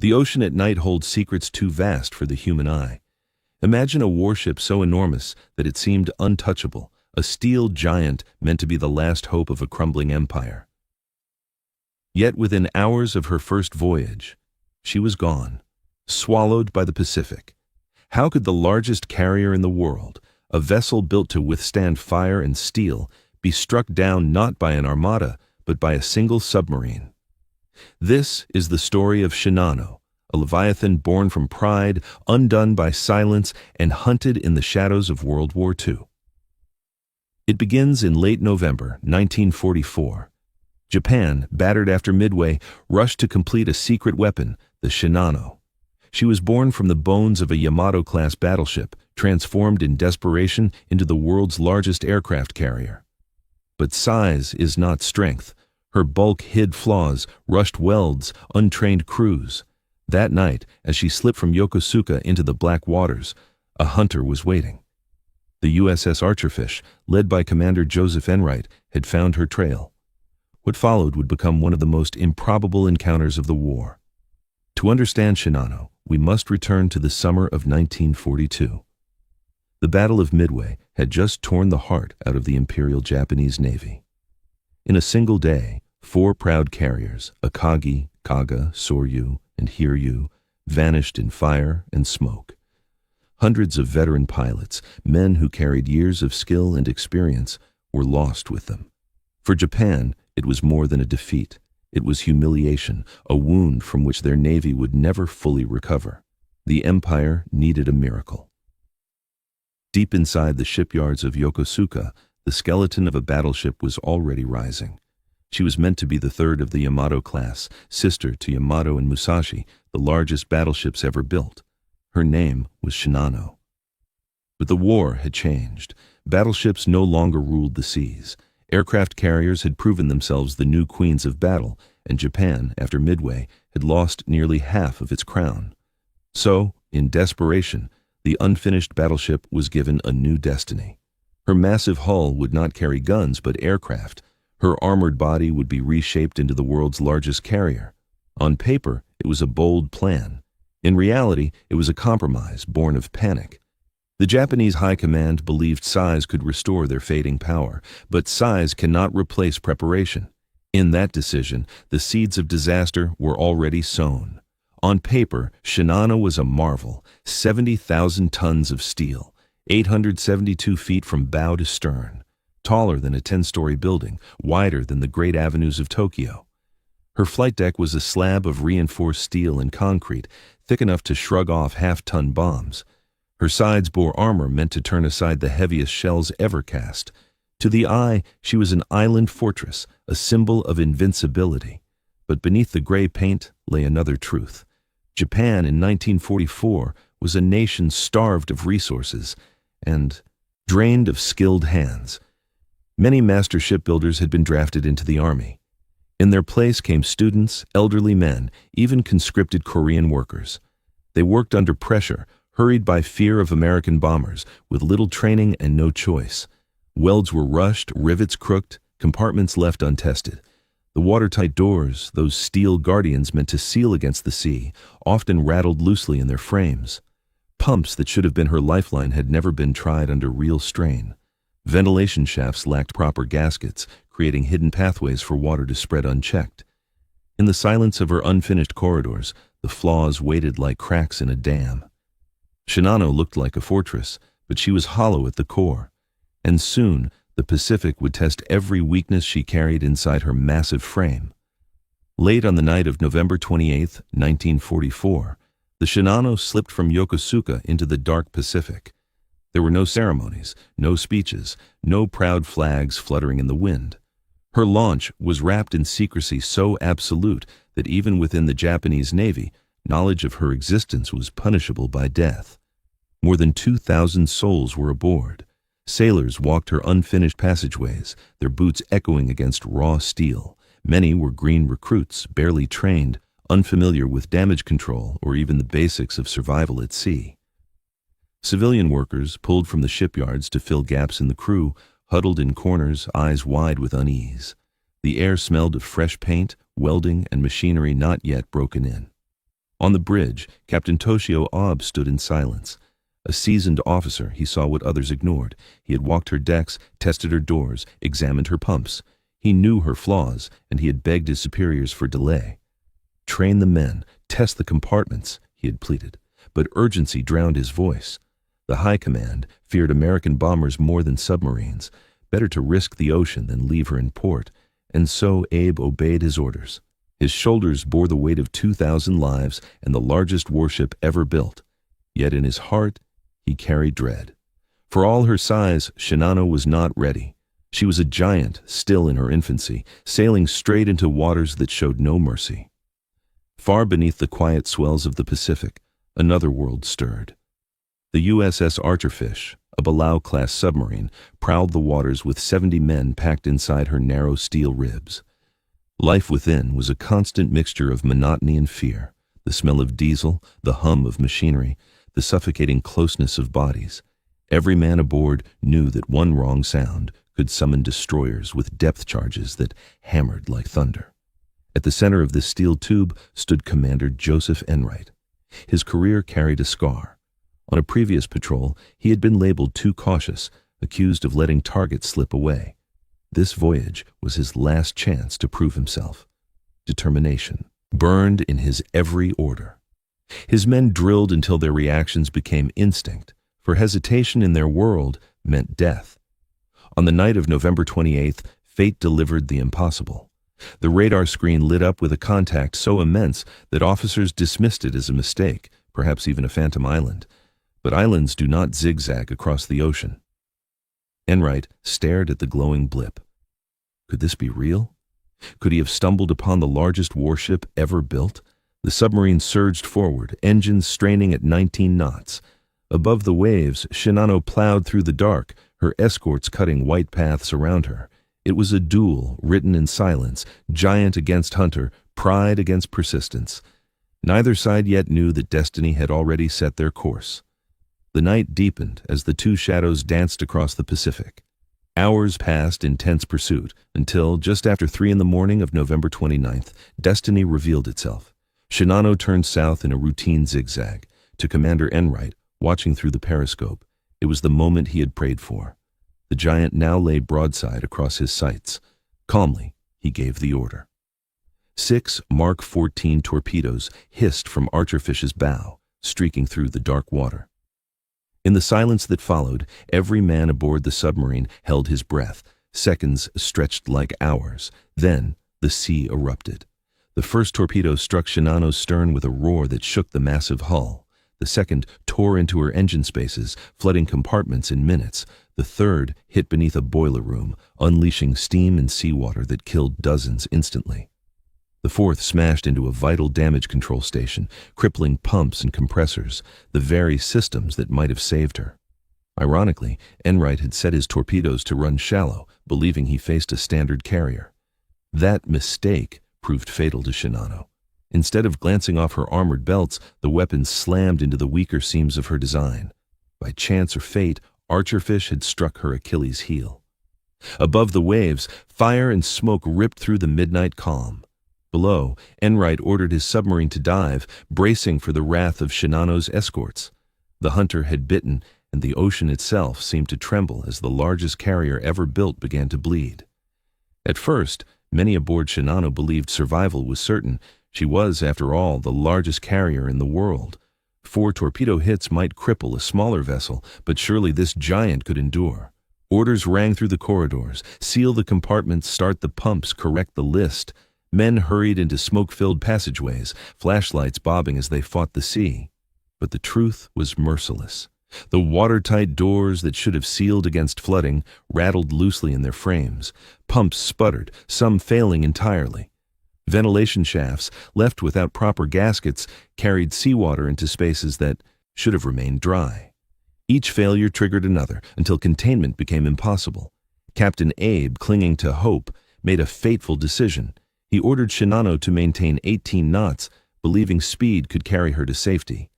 The ocean at night holds secrets too vast for the human eye. Imagine a warship so enormous that it seemed untouchable, a steel giant meant to be the last hope of a crumbling empire. Yet within hours of her first voyage, she was gone, swallowed by the Pacific. How could the largest carrier in the world, a vessel built to withstand fire and steel, be struck down not by an armada, but by a single submarine? This is the story of Shinano, a leviathan born from pride, undone by silence, and hunted in the shadows of World War II. It begins in late November 1944. Japan, battered after Midway, rushed to complete a secret weapon, the Shinano. She was born from the bones of a Yamato-class battleship, transformed in desperation into the world's largest aircraft carrier. But size is not strength. Her bulk hid flaws, rushed welds, untrained crews. That night, as she slipped from Yokosuka into the black waters, a hunter was waiting. The USS Archerfish, led by Commander Joseph Enright, had found her trail. What followed would become one of the most improbable encounters of the war. To understand Shinano, we must return to the summer of 1942. The Battle of Midway had just torn the heart out of the Imperial Japanese Navy. In a single day, 4 proud carriers, Akagi, Kaga, Soryu, and Hiryu, vanished in fire and smoke. Hundreds of veteran pilots, men who carried years of skill and experience, were lost with them. For Japan, it was more than a defeat. It was humiliation, a wound from which their navy would never fully recover. The empire needed a miracle. Deep inside the shipyards of Yokosuka, the skeleton of a battleship was already rising. She was meant to be the third of the Yamato-class, sister to Yamato and Musashi, the largest battleships ever built. Her name was Shinano. But the war had changed. Battleships no longer ruled the seas. Aircraft carriers had proven themselves the new queens of battle, and Japan, after Midway, had lost nearly half of its crown. So, in desperation, the unfinished battleship was given a new destiny. Her massive hull would not carry guns but aircraft. Her armored body would be reshaped into the world's largest carrier. On paper, it was a bold plan. In reality, it was a compromise born of panic. The Japanese High Command believed size could restore their fading power, but size cannot replace preparation. In that decision, the seeds of disaster were already sown. On paper, Shinano was a marvel, 70,000 tons of steel, 872 feet from bow to stern, taller than a 10-story building, wider than the great avenues of Tokyo. Her flight deck was a slab of reinforced steel and concrete, thick enough to shrug off half-ton bombs. Her sides bore armor meant to turn aside the heaviest shells ever cast. To the eye, she was an island fortress, a symbol of invincibility. But beneath the gray paint lay another truth. Japan in 1944 was a nation starved of resources and drained of skilled hands. Many master shipbuilders had been drafted into the army. In their place came students, elderly men, even conscripted Korean workers. They worked under pressure, hurried by fear of American bombers, with little training and no choice. Welds were rushed, rivets crooked, compartments left untested. The watertight doors, those steel guardians meant to seal against the sea, often rattled loosely in their frames. Pumps that should have been her lifeline had never been tried under real strain. Ventilation shafts lacked proper gaskets, creating hidden pathways for water to spread unchecked. In the silence of her unfinished corridors, the flaws waited like cracks in a dam. Shinano looked like a fortress, but she was hollow at the core. And soon, the Pacific would test every weakness she carried inside her massive frame. Late on the night of November 28, 1944, the Shinano slipped from Yokosuka into the dark Pacific. There were no ceremonies, no speeches, no proud flags fluttering in the wind. Her launch was wrapped in secrecy so absolute that even within the Japanese Navy, knowledge of her existence was punishable by death. More than 2,000 souls were aboard. Sailors walked her unfinished passageways, their boots echoing against raw steel. Many were green recruits, barely trained, unfamiliar with damage control or even the basics of survival at sea. Civilian workers, pulled from the shipyards to fill gaps in the crew, huddled in corners, eyes wide with unease. The air smelled of fresh paint, welding, and machinery not yet broken in. On the bridge, Captain Toshio Abe stood in silence. A seasoned officer, he saw what others ignored. He had walked her decks, tested her doors, examined her pumps. He knew her flaws, and he had begged his superiors for delay. "Train the men, test the compartments," he had pleaded, but urgency drowned his voice. The high command feared American bombers more than submarines. Better to risk the ocean than leave her in port, and so Abe obeyed his orders. His shoulders bore the weight of 2,000 lives and the largest warship ever built. Yet in his heart, he carried dread. For all her size, Shinano was not ready. She was a giant, still in her infancy, sailing straight into waters that showed no mercy. Far beneath the quiet swells of the Pacific, another world stirred. The USS Archerfish, a WWII-class submarine, prowled the waters with 70 men packed inside her narrow steel ribs. Life within was a constant mixture of monotony and fear, the smell of diesel, the hum of machinery, the suffocating closeness of bodies. Every man aboard knew that one wrong sound could summon destroyers with depth charges that hammered like thunder. At the center of this steel tube stood Commander Joseph Enright. His career carried a scar. On a previous patrol, he had been labeled too cautious, accused of letting targets slip away. This voyage was his last chance to prove himself. Determination burned in his every order. His men drilled until their reactions became instinct, for hesitation in their world meant death. On the night of November 28th, fate delivered the impossible. The radar screen lit up with a contact so immense that officers dismissed it as a mistake, perhaps even a phantom island. But islands do not zigzag across the ocean. Enright stared at the glowing blip. Could this be real? Could he have stumbled upon the largest warship ever built? The submarine surged forward, engines straining at 19 knots. Above the waves, Shinano plowed through the dark, her escorts cutting white paths around her. It was a duel written in silence, giant against hunter, pride against persistence. Neither side yet knew that destiny had already set their course. The night deepened as the two shadows danced across the Pacific. Hours passed in tense pursuit until, just after 3 in the morning of November 29th, destiny revealed itself. Shinano turned south in a routine zigzag. To Commander Enright, watching through the periscope, it was the moment he had prayed for. The giant now lay broadside across his sights. Calmly, he gave the order. 6 Mark 14 torpedoes hissed from Archerfish's bow, streaking through the dark water. In the silence that followed, every man aboard the submarine held his breath. Seconds stretched like hours. Then the sea erupted. The first torpedo struck Shinano's stern with a roar that shook the massive hull. The second tore into her engine spaces, flooding compartments in minutes. The third hit beneath a boiler room, unleashing steam and seawater that killed dozens instantly. The fourth smashed into a vital damage control station, crippling pumps and compressors, the very systems that might have saved her. Ironically, Enright had set his torpedoes to run shallow, believing he faced a standard carrier. That mistake proved fatal to Shinano. Instead of glancing off her armored belts, the weapons slammed into the weaker seams of her design. By chance or fate, Archerfish had struck her Achilles' heel. Above the waves, fire and smoke ripped through the midnight calm. Below, Enright ordered his submarine to dive, bracing for the wrath of Shinano's escorts. The hunter had bitten, and the ocean itself seemed to tremble as the largest carrier ever built began to bleed. At first, many aboard Shinano believed survival was certain. She was, after all, the largest carrier in the world. 4 torpedo hits might cripple a smaller vessel, but surely this giant could endure. Orders rang through the corridors: seal the compartments, start the pumps, correct the list. Men hurried into smoke-filled passageways, flashlights bobbing as they fought the sea. But the truth was merciless. The watertight doors that should have sealed against flooding rattled loosely in their frames. Pumps sputtered, some failing entirely. Ventilation shafts, left without proper gaskets, carried seawater into spaces that should have remained dry. Each failure triggered another until containment became impossible. Captain Abe, clinging to hope, made a fateful decision. He ordered Shinano to maintain 18 knots, believing speed could carry her to safety.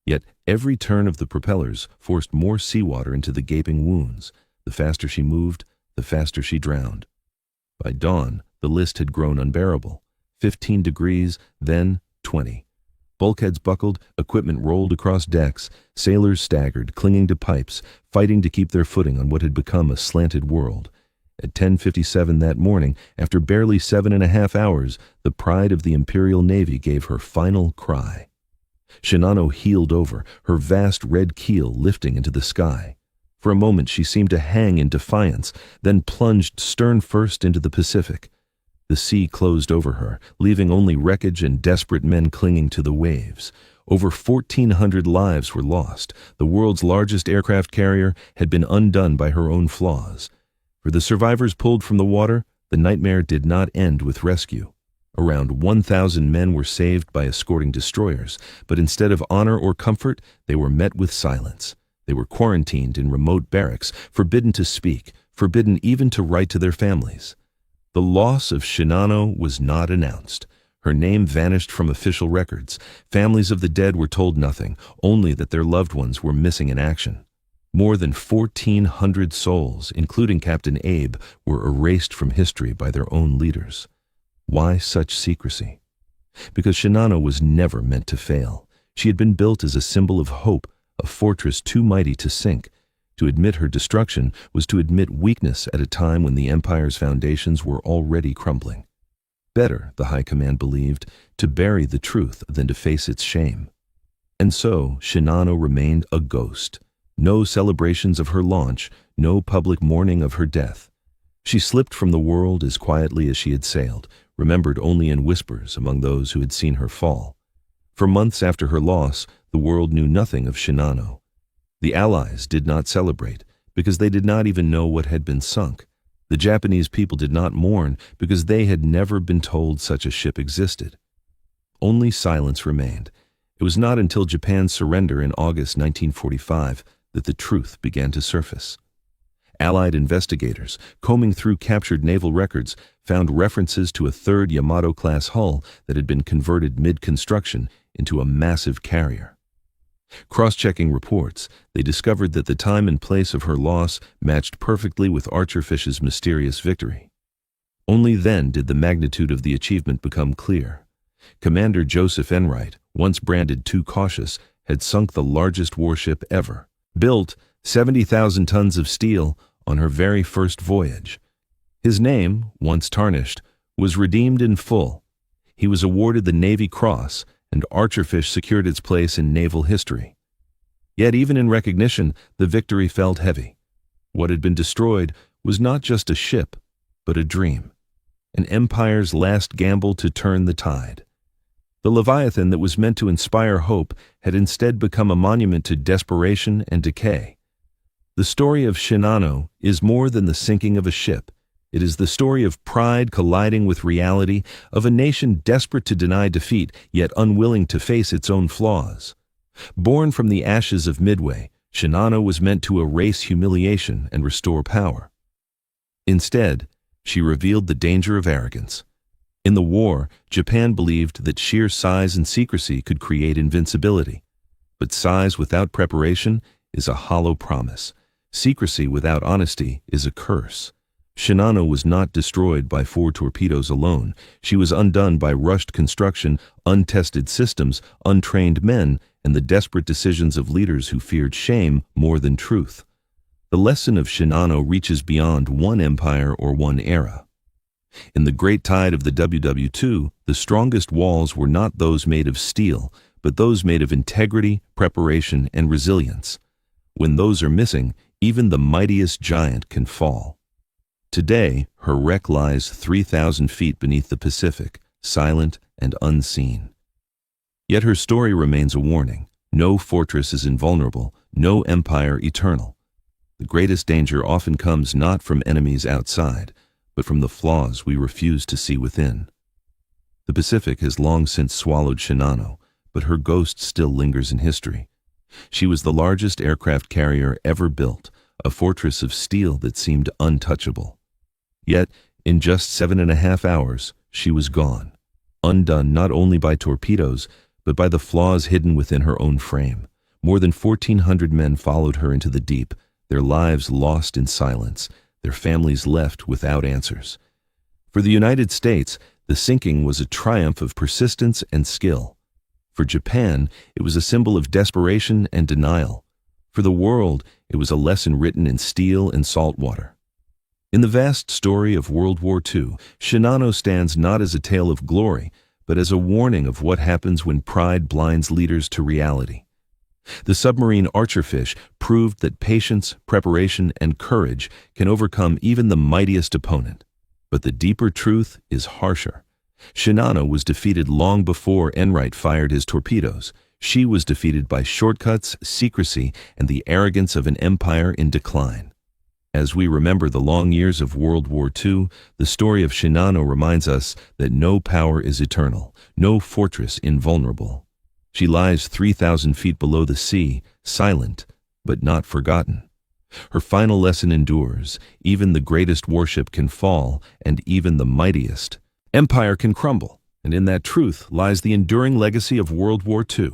Yet every turn of the propellers forced more seawater into the gaping wounds. The faster she moved, the faster she drowned. By dawn, the list had grown unbearable. 15 degrees, then 20. Bulkheads buckled, equipment rolled across decks, sailors staggered, clinging to pipes, fighting to keep their footing on what had become a slanted world. At 10:57 that morning, after barely 7.5 hours, the pride of the Imperial Navy gave her final cry. Shinano heeled over, her vast red keel lifting into the sky. For a moment she seemed to hang in defiance, then plunged stern first into the Pacific. The sea closed over her, leaving only wreckage and desperate men clinging to the waves. Over 1,400 lives were lost. The world's largest aircraft carrier had been undone by her own flaws. For the survivors pulled from the water, the nightmare did not end with rescue. Around 1,000 men were saved by escorting destroyers, but instead of honor or comfort, they were met with silence. They were quarantined in remote barracks, forbidden to speak, forbidden even to write to their families. The loss of Shinano was not announced. Her name vanished from official records. Families of the dead were told nothing, only that their loved ones were missing in action. More than 1,400 souls, including Captain Abe, were erased from history by their own leaders. Why such secrecy? Because Shinano was never meant to fail. She had been built as a symbol of hope, a fortress too mighty to sink. To admit her destruction was to admit weakness at a time when the Empire's foundations were already crumbling. Better, the High Command believed, to bury the truth than to face its shame. And so Shinano remained a ghost. No celebrations of her launch, no public mourning of her death. She slipped from the world as quietly as she had sailed, remembered only in whispers among those who had seen her fall. For months after her loss, the world knew nothing of Shinano. The Allies did not celebrate, because they did not even know what had been sunk. The Japanese people did not mourn, because they had never been told such a ship existed. Only silence remained. It was not until Japan's surrender in August 1945 that the truth began to surface. Allied investigators, combing through captured naval records, found references to a third Yamato-class hull that had been converted mid-construction into a massive carrier. Cross-checking reports, they discovered that the time and place of her loss matched perfectly with Archerfish's mysterious victory. Only then did the magnitude of the achievement become clear. Commander Joseph Enright, once branded too cautious, had sunk the largest warship ever. Built 70,000 tons of steel on her very first voyage. His name, once tarnished, was redeemed in full. He was awarded the Navy Cross, and Archerfish secured its place in naval history. Yet even in recognition, the victory felt heavy. What had been destroyed was not just a ship, but a dream. An empire's last gamble to turn the tide. The Leviathan that was meant to inspire hope had instead become a monument to desperation and decay. The story of Shinano is more than the sinking of a ship. It is the story of pride colliding with reality, of a nation desperate to deny defeat, yet unwilling to face its own flaws. Born from the ashes of Midway, Shinano was meant to erase humiliation and restore power. Instead, she revealed the danger of arrogance. In the war, Japan believed that sheer size and secrecy could create invincibility. But size without preparation is a hollow promise. Secrecy without honesty is a curse. Shinano was not destroyed by 4 torpedoes alone. She was undone by rushed construction, untested systems, untrained men, and the desperate decisions of leaders who feared shame more than truth. The lesson of Shinano reaches beyond one empire or one era. In the great tide of the WWII, the strongest walls were not those made of steel, but those made of integrity, preparation, and resilience. When those are missing, even the mightiest giant can fall. Today, her wreck lies 3,000 feet beneath the Pacific, silent and unseen. Yet her story remains a warning. No fortress is invulnerable, no empire eternal. The greatest danger often comes not from enemies outside, but from the flaws we refuse to see within. The Pacific has long since swallowed Shinano, but her ghost still lingers in history. She was the largest aircraft carrier ever built, a fortress of steel that seemed untouchable. Yet, in just 7.5 hours, she was gone, undone not only by torpedoes, but by the flaws hidden within her own frame. More than 1,400 men followed her into the deep, their lives lost in silence, their families left without answers. For the United States, the sinking was a triumph of persistence and skill. For Japan, it was a symbol of desperation and denial. For the world, it was a lesson written in steel and salt water. In the vast story of World War II, Shinano stands not as a tale of glory, but as a warning of what happens when pride blinds leaders to reality. The submarine Archerfish proved that patience, preparation, and courage can overcome even the mightiest opponent. But the deeper truth is harsher. Shinano was defeated long before Enright fired his torpedoes. She was defeated by shortcuts, secrecy, and the arrogance of an empire in decline. As we remember the long years of World War II, the story of Shinano reminds us that no power is eternal, no fortress invulnerable. She lies 3,000 feet below the sea, silent, but not forgotten. Her final lesson endures: even the greatest warship can fall, and even the mightiest empire can crumble. And in that truth lies the enduring legacy of World War II.